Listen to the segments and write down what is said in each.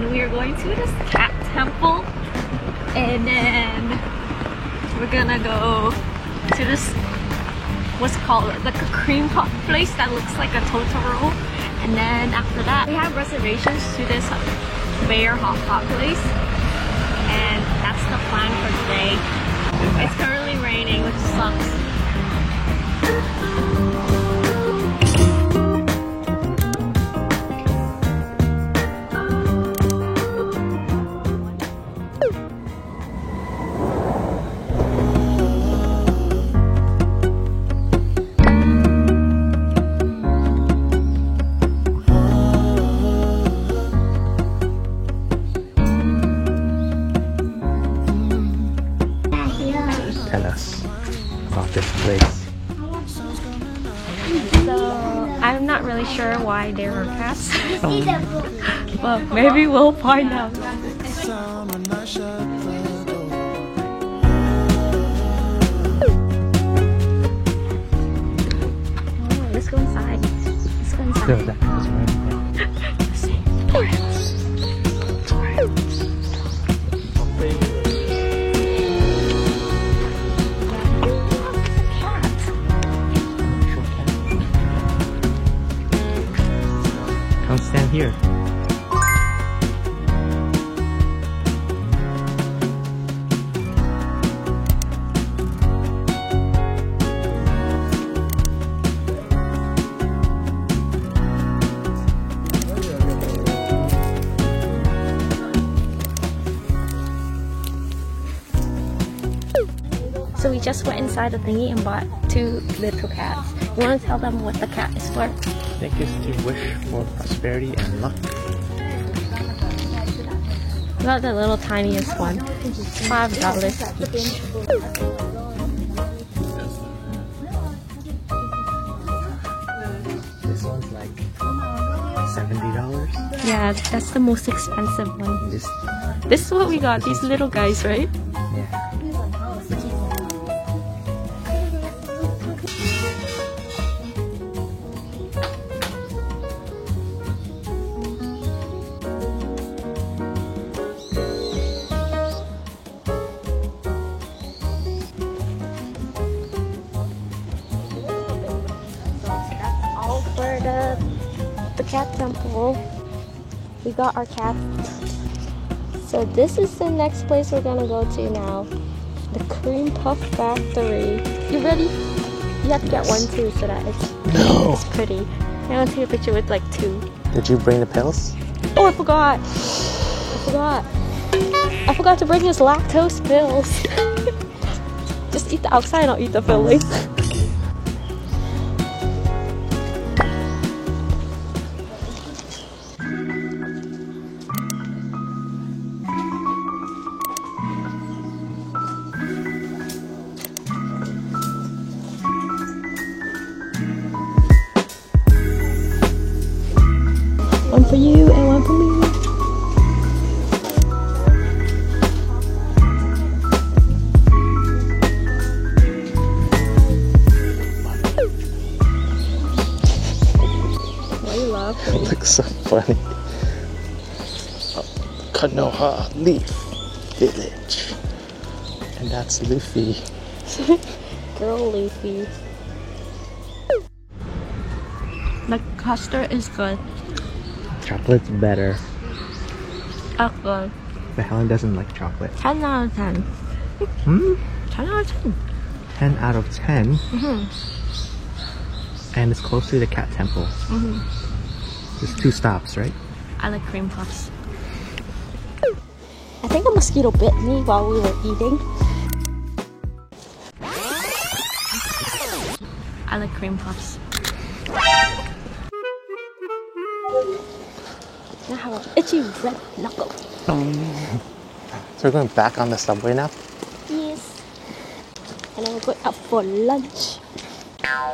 and we are going to this cat temple, and then we're gonna go to this, what's it called, like a cream puff place that looks like a Totoro. And then after that we have reservations to this bear hot pot place, and that's the plan for today. It's currently raining, which sucks. Tell us about this place. So I'm not really sure why there are cats, but maybe we'll find out. Let's go inside. Let's go inside. No, that was right. Come stand here. So we just went inside the thingy and bought 2 little cats. You want to tell them what the cat is for? I think it's to wish for prosperity and luck. Not the little tiniest one. $5 each. This one's like $70. Yeah, that's the most expensive one. This, This is what we got, these little guys, right? yeah. All for the cat temple. We got our cats. So this is the next place we're gonna go to now. The Cream Puff Factory. You ready? You have to get one too so that it's pretty. I want to take a picture with like 2. Did you bring the pills? Oh, I forgot. I forgot to bring his lactose pills. Just eat the outside and I'll eat the filling. One for you and one for me. Why you laugh? It looks so funny. Konoha Leaf Village. And that's Luffy. Girl Leafy. The custard is good. Chocolate's better. Good. But Helen doesn't like chocolate. 10 out of 10. 10 out of 10. 10 out of 10. And it's close to the cat temple. There's 2 stops, right? I like cream puffs. I think a mosquito bit me while we were eating. I like cream puffs. Now I have an itchy red knuckle. So we're going back on the subway now? Yes. And then we're going out for lunch.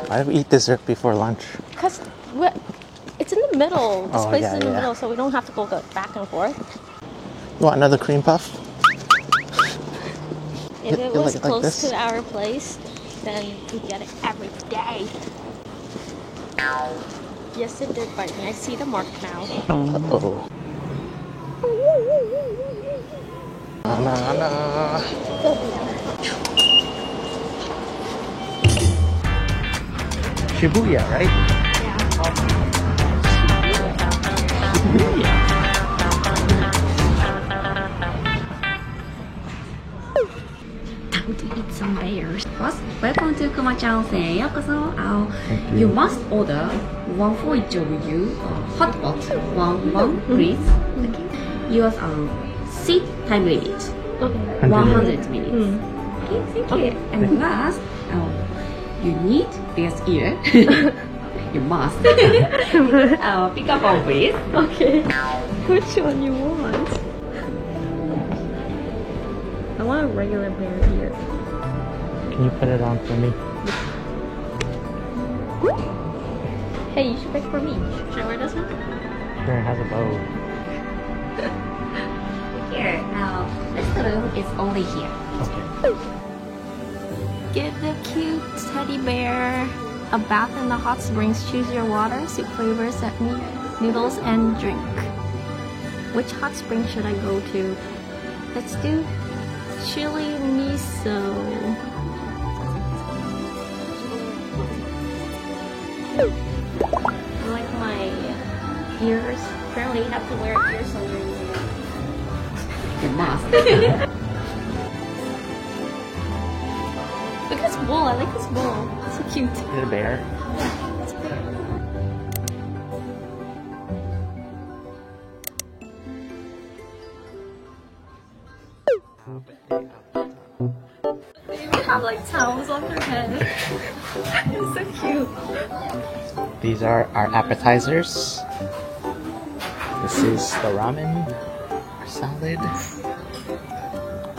Why do we eat dessert before lunch? Because it's in the middle. This Oh, place yeah, is in the yeah. middle, so we don't have to go back and forth. You want another cream puff? If it was like close this? to our place, then we get it every day. Yes, it did bite me. I see the mark now. Uh-oh. Banana. Shibuya, right? Shibuya. Time to eat some bears. First, welcome to Kuma-chan Onsen. Yokoso. You must order one for each of you. Hot water, one, please. Okay. Yours seat time limit. Okay. 100 minutes. Okay, thank you. And last, you need this ear. You must. Pick up on please. Okay. Which one you want? I want a regular bear ear. Can you put it on for me? Hey, you should pick for me. Should I wear this one? Sure, it has a bow. Here, this room is only here. Okay. Give the cute teddy bear a bath in the hot springs. Choose your water, soup flavors, set meat, noodles, and drink. Which hot spring should I go to? Let's do chili miso. I like my ears. Apparently you have to wear ears on your ears. You must. Look at this bowl. I like this bowl. It's so cute. Is it a bear? Yeah, it's a bear. They have like towels on their head. It's so cute. These are our appetizers. This is the ramen, our salad,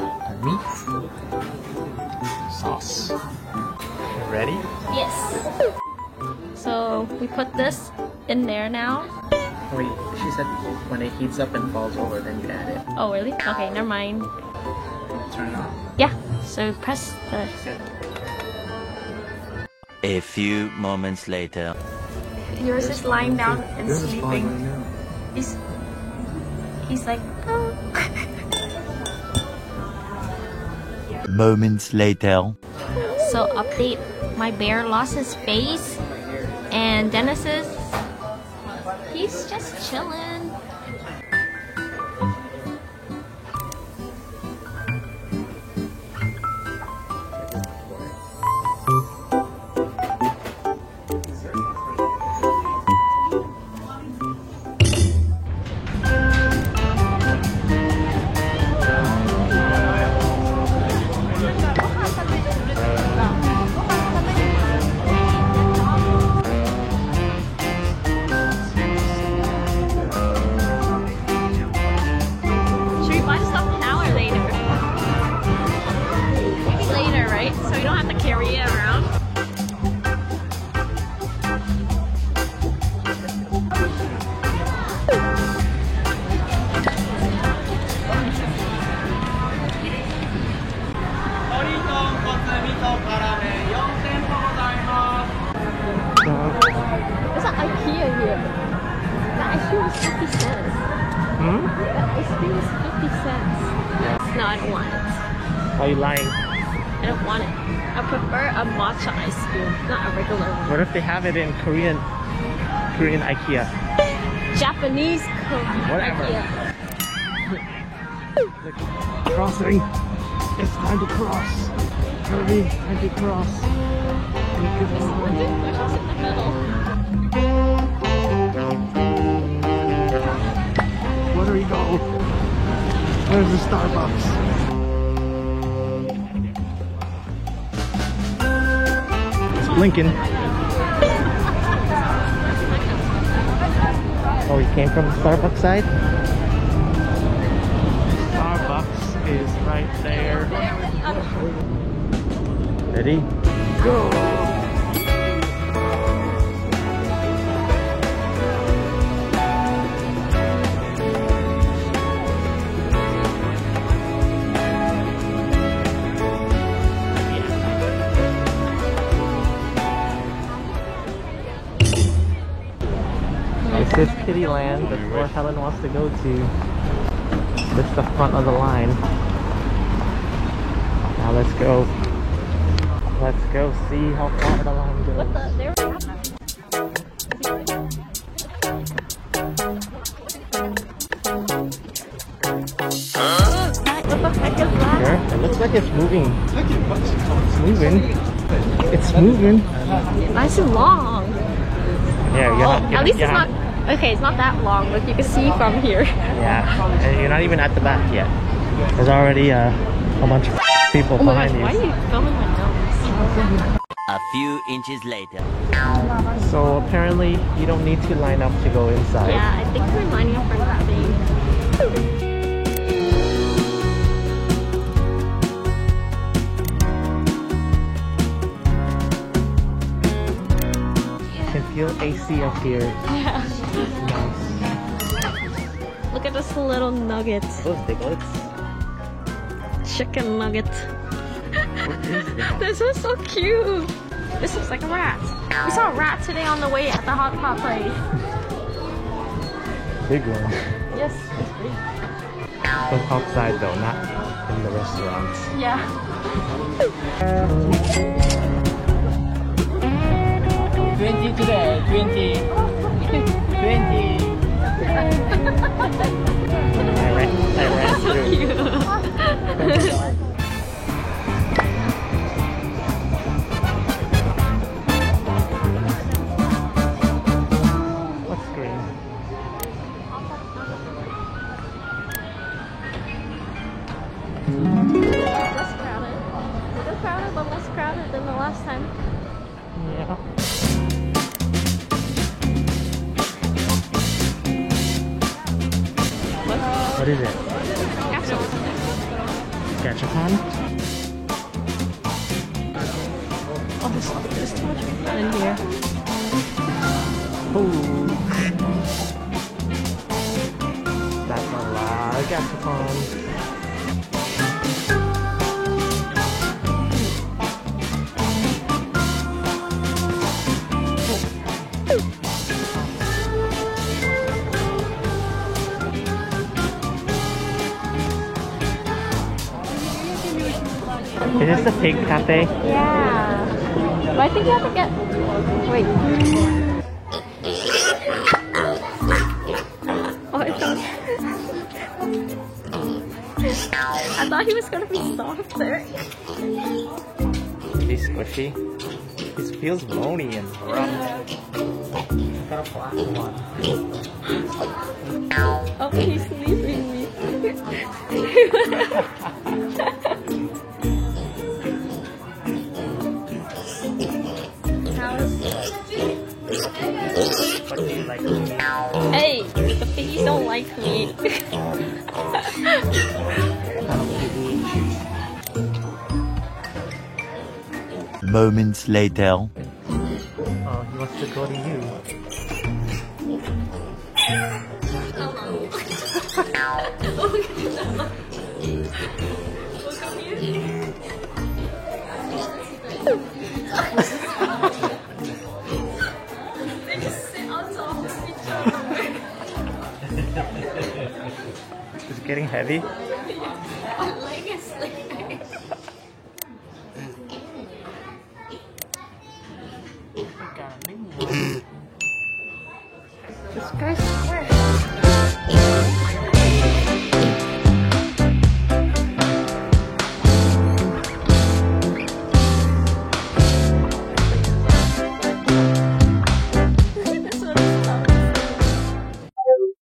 our meat, sauce. Ready? Yes. So we put this in there now. Wait, she said when it heats up and falls over, then you add it. Oh really? Okay, never mind. Turn it on. Yeah. So press the. A few moments later. Yours is lying down and sleeping. He's like, oh. Moments later. So update, my bear lost his face, and Dennis's, he's just chilling. There's an IKEA here. The ice cream is 50 cents. The ice cream is 50 cents. No, I don't want it. Are you lying? I don't want it. I prefer a matcha ice cream, not a regular one. What if they have it in Korean IKEA? Japanese Whatever. IKEA. Crossing. It's time to cross. Hurry, time to cross. Where do we go? Where's the Starbucks? It's blinking. Oh, we came from the Starbucks side? Starbucks is right there. Ready? Go! This is Kittyland, that's where Helen wants to go to. This is the front of the line. Now let's go. Let's go see how far the line goes. What the? There. What the heck is that? Sure. It looks like it's moving. It's moving. It's moving. Nice and long. Yeah, At least it's not. Okay, it's not that long. Like you can see from here. Yeah, and you're not even at the back yet. There's already a bunch of people Oh my behind gosh, why are you. you filming my nose? A few inches later. So apparently you don't need to line up to go inside. Yeah, I think we're lining up for that thing. You can feel AC up here. Yeah. Nice. Look at this little nugget. Those piglets. Chicken nugget. What is that? This is so cute. This looks like a rat. We saw a rat today on the way at the hot pot place. Big one. Yes, it's big. But outside though, not in the restaurants. Yeah. 20 today, 20. 20. I ran So through. cute. What's green? Less crowded. Still crowded, but less crowded than the last time. Yeah. What is it? Capsule. Gachapon? Oh, there's too much fun in here. Ooh. That's a lot of gachapons. Is this the pig cafe? Yeah. But I think you have to get. Wait. Oh, I thought he was gonna be soft there. He's squishy. This feels bony and rough. Got a black one. Oh, he's leaving me. What do you like? Hey, the piggies don't like me. Moments later. Oh, he wants to go to you. They just sit on top of each other. It's getting heavy.